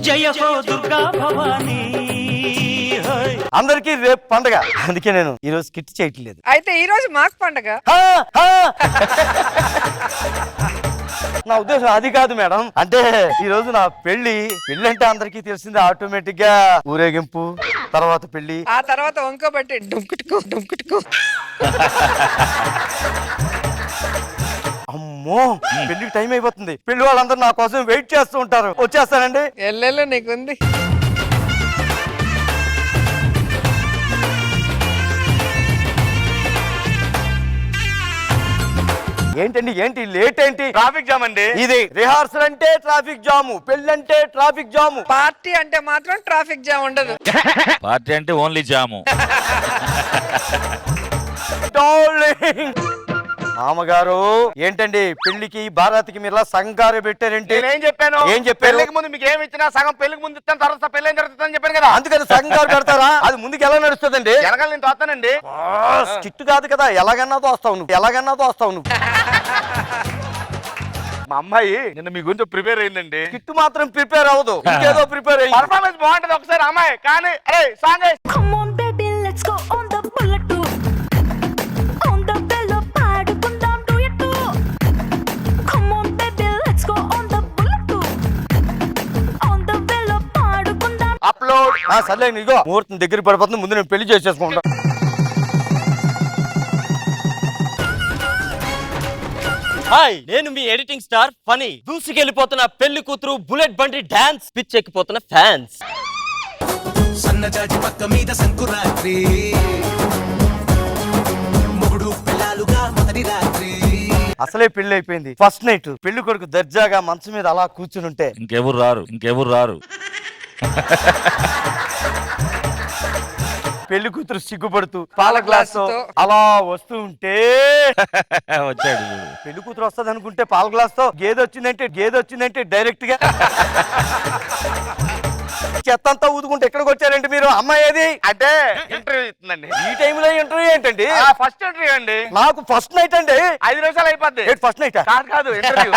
జయ హో దుర్గా భవానీ. అందరికీ రేపు పండగ, అందుకే నేను ఈ రోజు స్కిట్ చేయట్లేదు. అయితే ఈ రోజు మాకు పండగ. నా ఉద్దేశం అది కాదు మేడం. అంటే ఈ రోజు నా పెళ్లి అంటే అందరికీ తెలిసింది, ఆటోమేటిక్ గా ఊరేగింపు, తర్వాత పెళ్లి, ఆ తర్వాత వంకబట్టి డుంకుటుకు డుంకుటుకు. అమ్మో పెళ్లికి టైం అయిపోతుంది. పెళ్లి వాళ్ళందరూ నా కోసం వెయిట్ చేస్తూ ఉంటారు. వచ్చేస్తానండి. ఎల్లెల్లో నీకుంది. ఏంటండి ఏంటి లేట్ ఏంటి? ట్రాఫిక్ జామ్ అండి. ఇది రిహార్సల్ అంటే ట్రాఫిక్ జాము, పెళ్లి అంటే ట్రాఫిక్ జాము. పార్టీ అంటే మాత్రం ట్రాఫిక్ జామ్ ఉండదు. పార్టీ అంటే ఓన్లీ జాము. మామగారు ఏంటండి పెళ్లికి బారాతికి మీరు సంగారు పెట్టారేంటి? ఏం చెప్పాను? ఏం చెప్పారు? పెళ్లికి ముందు మీకు ఏమి ఇచ్చినా సగం పెళ్లికి ముందు ఇస్తాను, తర్వాత పెళ్లి ఏం జరుగుతుందని చెప్పాను కదా. అందుకని సంగారు పెడతారా? అది ముందుకు ఎలా నడుస్తుందండి? వెనకాల నేను తోస్తానండి. స్కిట్ కాదు కదా, ఎలాగన్నా తోస్తావు నువ్వు, ఎలాగన్నా తోస్తావు నువ్వు. మా అమ్మాయి నిన్న మీ గురించి ప్రిపేర్ అయిందండి. స్కిట్ మాత్రం ప్రిపేర్ అవ్వదు, ఇంకేదో ప్రిపేర్ అయ్యి. పర్ఫార్మెన్స్ బాగుంటది ఒకసారి అమ్మాయి, కానీ అరే song Come on baby let's go on the bullet too. On the bello పాడుకుందాం duet too. Come on baby let's go on the bullet too. On the bello పాడుకుందాం. అప్లోడ్. సర్లే నీగో ముహూర్తం దగ్గర పడిపోతుంది, ముందు నేను పెళ్లి చేసేసుకుంటా. హాయ్, నేను మీ ఎడిటింగ్ స్టార్ ఫనీ. దూసుకెళ్లిపోతున్న పెళ్లి కూతురు బుల్లెట్ బండి డాన్స్, పిచ్చెక్కిపోతున్న ఫ్యాన్స్. సన్నజాజి పక్క మీద సంకురాత్రి, మొగుడు పిల్లలుగా మొదటి రాత్రి. అసలే పెళ్లి అయిపోయింది, ఫస్ట్ నైట్. పెళ్లి కొడుకు దర్జాగా మంచం మీద అలా కూర్చుని ఉంటే ఇంకెవరు రారు. పెళ్లి కూతురు సిగ్గుపడుతూ పాల గ్లాస్ అలా వస్తూ ఉంటే వచ్చాడు. పెళ్లి కూతురు వస్తుంది అనుకుంటే పాల గ్లాస్ తో గేదె వచ్చిందంటే డైరెక్ట్ గా చెత్తంతా ఊదుకుంటే ఎక్కడికి వచ్చారండి మీరు? అమ్మాయి ఏది? అంటే ఇంటర్వ్యూ ఇస్తుందండి. ఈ టైంలో ఇంటర్వ్యూ ఏంటండి? ఫస్ట్ ఇంటర్వ్యూ అండి. నాకు ఫస్ట్ నైట్ అండి. 5 నిమిషాలు అయిపోద్ది. ఫస్ట్ నైట్ కాదు ఇంటర్వ్యూ.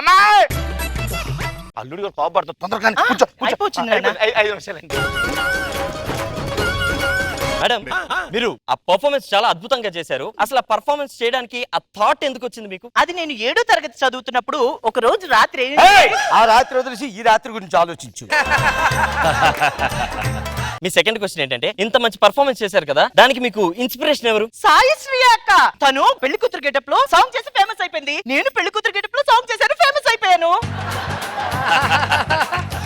అమ్మాయి అల్లుడు గారు కోపడుతుంది, తొందరగా కూర్చో. 5 నిమిషాలండి. మేడం మీరు ఆ పర్ఫార్మెన్స్ చాలా అద్భుతంగా చేశారు. అసలు ఆ పర్ఫార్మెన్స్ చేయడానికి ఆ థాట్ ఎందుకు వచ్చింది మీకు? అది నేను 7వ తరగతి చదువుతున్నప్పుడు ఒక రోజు రాత్రి ఆ రాత్రి వదిలేసి ఈ రాత్రి గురించి ఆలోచించు. మీ సెకండ్ క్వశ్చన్ ఏంటంటే, ఇంత మంచి పర్ఫార్మెన్స్ చేశారు కదా, దానికి మీకు ఇన్స్పిరేషన్ ఎవరు? సాయశ్రీ అక్క. తను పెళ్లి కూతురు గెటప్ లో సాంగ్ చేసి ఫేమస్ అయిపోయింది. నేను పెళ్లి కూతురు గెటప్ లో సాంగ్ చేశాను, ఫేమస్ అయిపోయాను.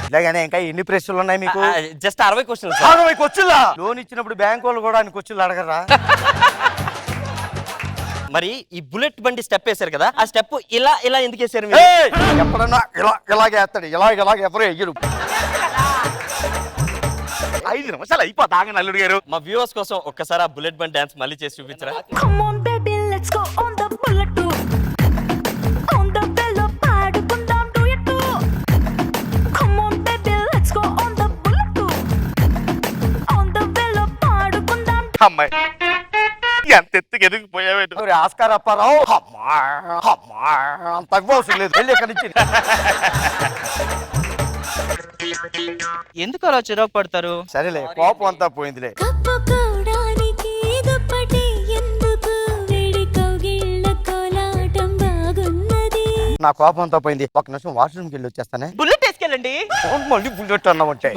ఇలాగానే ఇంకా ఎన్ని ప్రశ్నలు ఉన్నాయి మీకు? జస్ట్ 60 క్వశ్చన్లు. 60 క్వశ్చన్లా? లోన్ ఇచ్చినప్పుడు బ్యాంక్ వాళ్ళు కూడా అన్ని క్వశ్చన్లు అడగరా? మరి ఈ బుల్లెట్ బండి స్టెప్ వేశారు కదా, ఆ స్టెప్ ఇలా ఎందుకు వేశారు? ఎప్పుడన్నా ఇలాగే వేస్తాడు, ఇలాగే ఎవరు ఎయ్యరు. 5 నిమిషాలు అయిపోతా. ఆగండి అల్లుడు గారు. మా వ్యూవర్స్ కోసం ఒక్కసారి ఆ బుల్లెట్ బండి డాన్స్ మళ్ళీ చేసి చూపించరా? Come on baby let's go on the bullet too. On the bello పాడుకుందాం duet too. Come on baby let's go on the bullet too. On the bello పాడుకుందాం. అమ్మాయి ఎంత ఎత్తుకు ఎదిగిపోయావు. ఆస్కార్ అప్పారావు అంత అవసరం లేదు, వెళ్ళి ఎక్కడి నుంచి. ఎందుకు అలా చిరాకు పడతారు? సరేలే, కోపం అంతా పోయిందిలే. కప్పుకోవడానికి దుప్పటి ఎందుకు, వేడి కౌగిళ్ళ కోలాటం బాగున్నది. నా కోపం అంతా పోయింది. ఒక నిమిషం వాష్రూమ్కి వెళ్ళి వచ్చేస్తానే. బుల్లెట్ వేసుకెళ్ళండి. మళ్ళీ బుల్లెట్ అన్నామంటే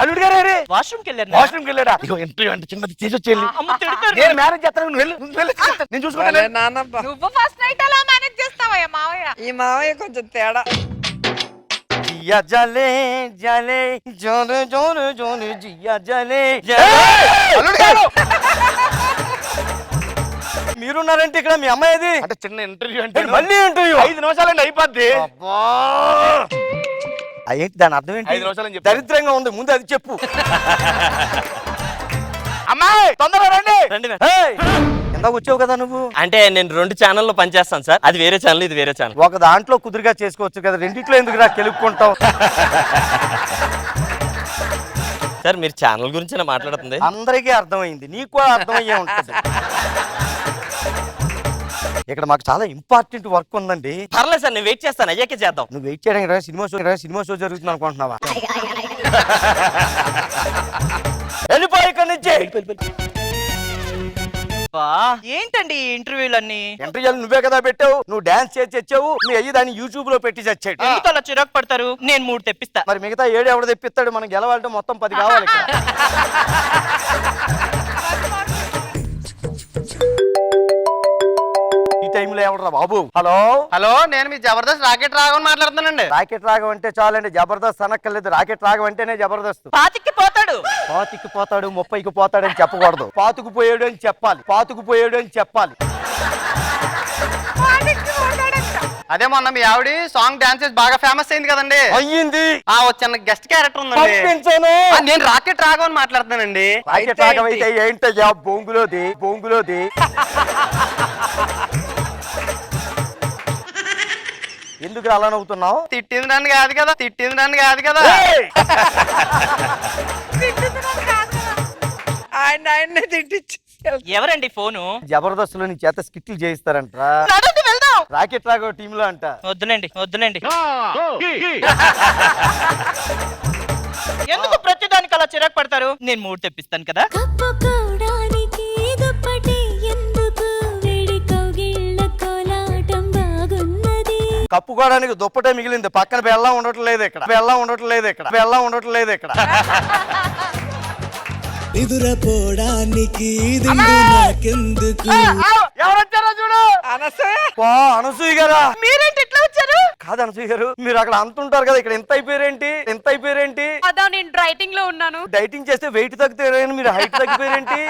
అల్లుడు గారే వాష్రూమ్కి వెళ్ళారు. వాష్రూమ్కి వెళ్ళారా? ఇగో ఇంటర్వ్యూ అంటే చిన్నది చేసి వచ్చేయాలి. నేను మేనేజ్ చేస్తాను, నువ్వు వెళ్ళు. నేను చూసుకుంటాను. నానబ్బా, నువ్వు ఫస్ట్ నైట్ అలా మేనేజ్ చేస్తావయ్యా మావయ్య. ఈ మావయ్య కొంచెం తేడా. జియా జలే జలే జోరు జోరు జోరు జియా జలే. అల్లుడు గారు మీరున్నారంటే ఇక్కడ మీ అమ్మాయిది అంటే చిన్న ఇంటర్వ్యూ అంటే మళ్ళీ ఇంటర్వ్యూ 5 నిమిషాలండి అయిపోద్ది. ఏంటి దాని అర్థం ఏంటి? 5 నిమిషాలని చెప్పు. దరిద్రంగా ఉంది, ముందు అది చెప్పు. అమ్మాయి తొందరగా రండి. ఇందాక వచ్చావు కదా నువ్వు. అంటే నేను 2 ఛానల్లో పనిచేస్తాను సార్. అది వేరే ఛానల్, ఇది వేరే ఛానల్. ఒక దాంట్లో కుదురుగా చేసుకోవచ్చు కదా, రెండిట్లో ఎందుకు రా కెలుక్కుంటావు? సార్ మీరు ఛానల్ గురించి మాట్లాడుతుంది అందరికీ అర్థమైంది, నీకు కూడా అర్థమయ్యే ఉంటుంది. ఇక్కడ మాకు చాలా ఇంపార్టెంట్ వర్క్ ఉందండి. పర్లేదు సార్ నేను వెయిట్ చేస్తాను, అయ్యాకే చేద్దాం. నువ్వు వెయిట్ చేయడానికి రా, సినిమా షో జరుగుతుంది అనుకుంటున్నావా? వెళ్ళిపోయి ఇక్కడి నుంచి. వా, ఏంటండి ఈ ఇంటర్వ్యూలన్నీ? ఇంటర్వ్యూలు నువ్వే కదా పెట్టావు, నువ్వు డాన్స్ చేసి తెచ్చావు, మీ అయ్యి దాన్ని యూట్యూబ్ లో పెట్టి చచ్చాడు. ఎందుకు అలా చిరాకు పడతారు? నేను 3 తెప్పిస్తా. మరి మిగతా 7 ఎవడ తెప్పిస్తాడు? మనం గెలవాలంటే మొత్తం 10 కావాలి ఇక్కడ. ఈ టైంలో ఎవడరా బాబు? హలో హలో, నేను మీ జబర్దస్త్ రాకెట్ రాఘవన్ మాట్లాడుతున్నానండి. రాకెట్ రాగం అంటే చాలండి, జబర్దస్త్ అనక్కర్లేదు. రాకెట్ రాగం అంటేనే జబర్దస్త్. 25కి పోతాడు. 25కి పోతాడు, 30కి పోతాడు అని చెప్పకూడదు. 25కి పోయాడు అని చెప్పాలి. 25కి పోయాడు అని చెప్పాలి. అదే మొన్న మీ ఆవిడ సాంగ్ డాన్సెస్ బాగా ఫేమస్ అయింది కదండి. అయ్యింది. చిన్న గెస్ట్ క్యారెక్టర్ ఉందండి. పంపించాను. నేను రాకెట్ రాఘవన్ మాట్లాడుతున్నానండి. రాకెట్ రాగం అయితే ఏంటయ్యా? బొంగులోది. ఎందుకు అలా నవ్వుతున్నావు? తిట్టింది నన్ను కాదు కదా. ఆయన్నే తిట్టించి ఎవరండి ఫోను? జబర్దస్త్ లో నీ చేత స్కిట్లు చేయిస్తారంట. నడవండి, వెళ్దాం. రాకెట్ రాగం టీమ్ లో అంట. వద్దులేండి. ఎందుకు ప్రతిదానికి అలా చిరాకు పడతారు? నేను 3 తెప్పిస్తాను కదా. కప్పుకోవడానికి దుప్పటి ఎందుకు? వేడి కౌగిళ్ళ కోలాటం బాగున్నది. కప్పుకోవడానికి దుప్పటే మిగిలింది, పక్కన బెల్లం ఉండట్లేదు ఇక్కడ. నిదురపోవడానికి దిండు నాకెందుకు? ఎవరొచ్చారో చూడు. అనసూయ అనసూయ గారా? మీరేంటి ఇట్లా వచ్చారు? కాదు అనసూయ గారు, మీరు అక్కడ అంతుంటారు కదా, ఇక్కడ ఎంత అయిపోయారేంటి? అదా నేను డ్రైటింగ్ లో ఉన్నాను. డైటింగ్ చేస్తే వెయిట్ తగ్గుతారని మీరు హైట్ తగ్గిపోయారేంటి?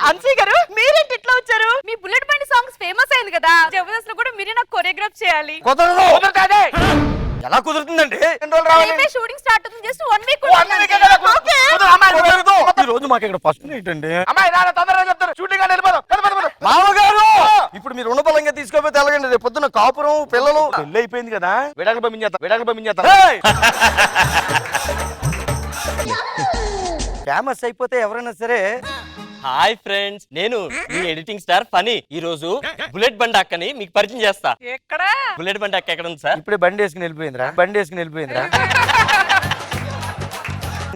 అన్సీ గారు, మీరేంటి ఇట్లా వచ్చారు? మీ బుల్లెట్ బండి సాంగ్స్ ఫేమస్ అయింది కదా, జబర్దస్త్ లో కూడా మీరే నాకు కొరియోగ్రాఫ్ చేయాలి. కుదరదు. ఎలా కుదురుతుందండి? రేపే షూటింగ్ స్టార్ట్ అవుతుంది. జస్ట్ 1 వీక్ ఈ రోజు మాకు ఇక్కడ ఫస్ట్ నైట్ అండి. అమ్మాయి నాన్న తొందరగా చెప్తారు. షూటింగ్ అని వెళ్ళిపోదాం. మామగారు, ఇప్పుడు మీరు రుణబలంగా తీసుకోపోతే ఎలాగండి? రేపు పొద్దున్న కాపురం, పిల్లలు, పెళ్లి అయిపోయింది కదా. విడాకులు పంపించేస్తాం. ఫేమస్ అయిపోతే ఎవరైనా సరే. హాయ్ ఫ్రెండ్స్, నేను మీ ఎడిటింగ్ స్టార్ ఫనీ. ఈ రోజు బుల్లెట్ బండి అక్కని మీకు పరిచయం చేస్తా. ఎక్కడ బుల్లెట్ బండి అక్క ఎక్కడ ఉంది సార్? ఇప్పుడే బండి వేసుకుని వెళ్ళిపోయిందిరా.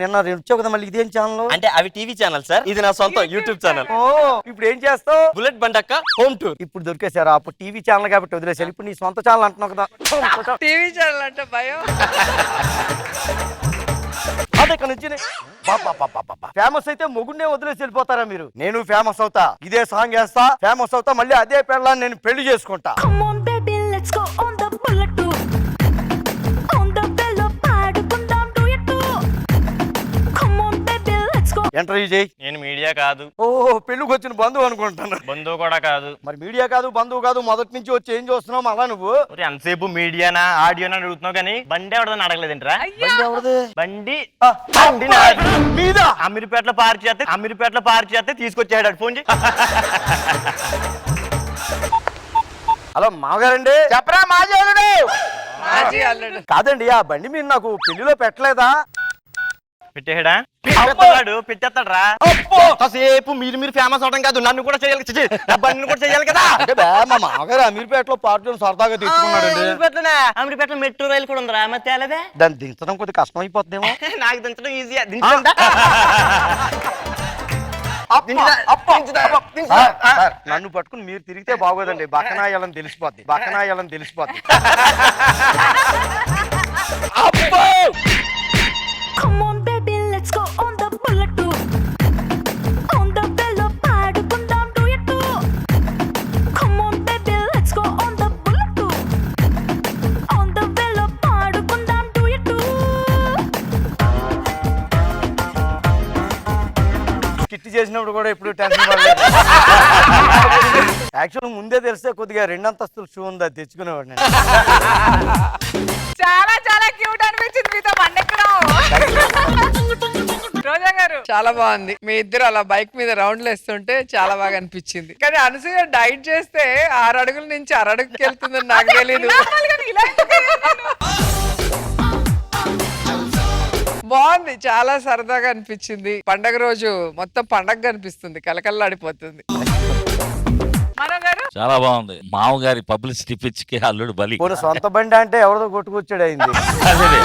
నిన్న వచ్చావు కదా, మళ్ళీ ఇదేం ఛానల్? అంటే అవి టీవీ ఛానల్ సార్, ఇది నా సొంత యూట్యూబ్ ఛానల్. ఓ, ఇప్పుడు ఏం చేస్తావు? బుల్లెట్ బండి అక్క హోమ్ టూర్. ఇప్పుడు దొరికేశారా? అప్పుడు టీవీ ఛానల్ కాబట్టి వదిలేసారు, ఇప్పుడు నీ సొంత ఛానల్ అంటున్నావు కదా. టీవీ ఛానల్ అంటే భయం. అదే ఇక్కడ నుంచి ఫేమస్ అయితే మొగుడినే వదిలేసి వెళ్ళిపోతారా మీరు? నేను ఫేమస్ అవుతా, ఇదే సాంగ్ వేస్తా, ఫేమస్ అవుతా, మళ్ళీ అదే పెళ్ళాన్ని నేను పెళ్లి చేసుకుంటా. Come on baby, let's go on the bullet too. On the bello పాడుకుందాం duet too. Come on baby, let's go. Interview చేయి. నేను మీడియా కాదు, ఓ, పెళ్ళికి వచ్చిన బంధువు అనుకుంటాను. బంధువు కూడా కాదు. మరి మీడియా కాదు, బంధువు కాదు, మొదటి నుంచి వచ్చి ఏం చూస్తున్నావు అలా నువ్వు? ఎంతసేపు మీడియానా ఆడియోనా అడుగుతున్నావు కానీ బండి ఎవడదని అడగలేదంటరా? బండి ఎవరిది? బండి మీద అమీర్పేటలో పార్క్ చేస్తే తీసుకొచ్చాడు. ఫోన్ చేయి. హలో మామగారండి. చెప్పరా మాజీ మాజీ అల్లుడు. కాదండి, ఆ బండి మీరు నాకు పెళ్లిలో పెట్టలేదా? పెట్టేడా? పెట్టేస్తాడు రా. కాసేపు మీరు ఫేమస్ అవడం కాదు, నన్ను కూడా చేయాలి, బండిని కూడా చేయాలి కదా. అంటే మా మామగారు అమీర్పేటలో పార్టీ సరదాగా తెచ్చుకున్నాడండి. అమీర్పేటలో మెట్రో రైలు కూడా ఉందిరా, మరి తేలేదే? దాన్ని దించడం కొద్దిగా కష్టం అయిపోతుందేమో. నాకు దించడం ఈజీయా. సార్, నన్ను పట్టుకుని మీరు తిరిగితే బాగోదండి, బక్కనాయాలని తెలిసిపోద్ది. Come on baby, let's go on the bullet too. On the bello పాడుకుందాం duet too. Come on baby, let's go on the bullet too. On the bello పాడుకుందాం duet too. కిట్ చేసినప్పుడు కూడా ఎప్పుడు టెన్షన్ పడలేదు. యాక్చువల్ ముందే తెలిస్తే కొద్దిగా 2 అంతస్తుల షూ ఉంది, అది తెచ్చుకునేవాడిని. చాలా చాలా క్యూట్ అనిపించింది మీతో పండెక్కడం. రోజా గారు, చాలా బాగుంది. మీ ఇద్దరు అలా బైక్ మీద రౌండ్లు వేస్తుంటే చాలా బాగా అనిపించింది. కానీ అనసూయ డైట్ చేస్తే 6 అడుగుల నుంచి 6 అడుగుకి వెళ్తుందని నాకు తెలీదు. బాగుంది, చాలా సరదాగా అనిపించింది. పండగ రోజు మొత్తం పండగ అనిపిస్తుంది, కలకల్లాడిపోతుంది. మనో గారు చాలా బాగుంది. మామగారి పబ్లిసిటీ పిచ్చికి అల్లుడు బలి. పోనీ సొంత బండి అంటే ఎవరిదో కొట్టుకొచ్చాడు అయింది. అదే.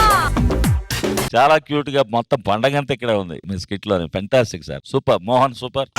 చాలా క్యూట్ గా మొత్తం పండగ అంతా ఇక్కడ ఉంది మీ స్కిట్ లోని. Fantastic sir, super. Mohan super.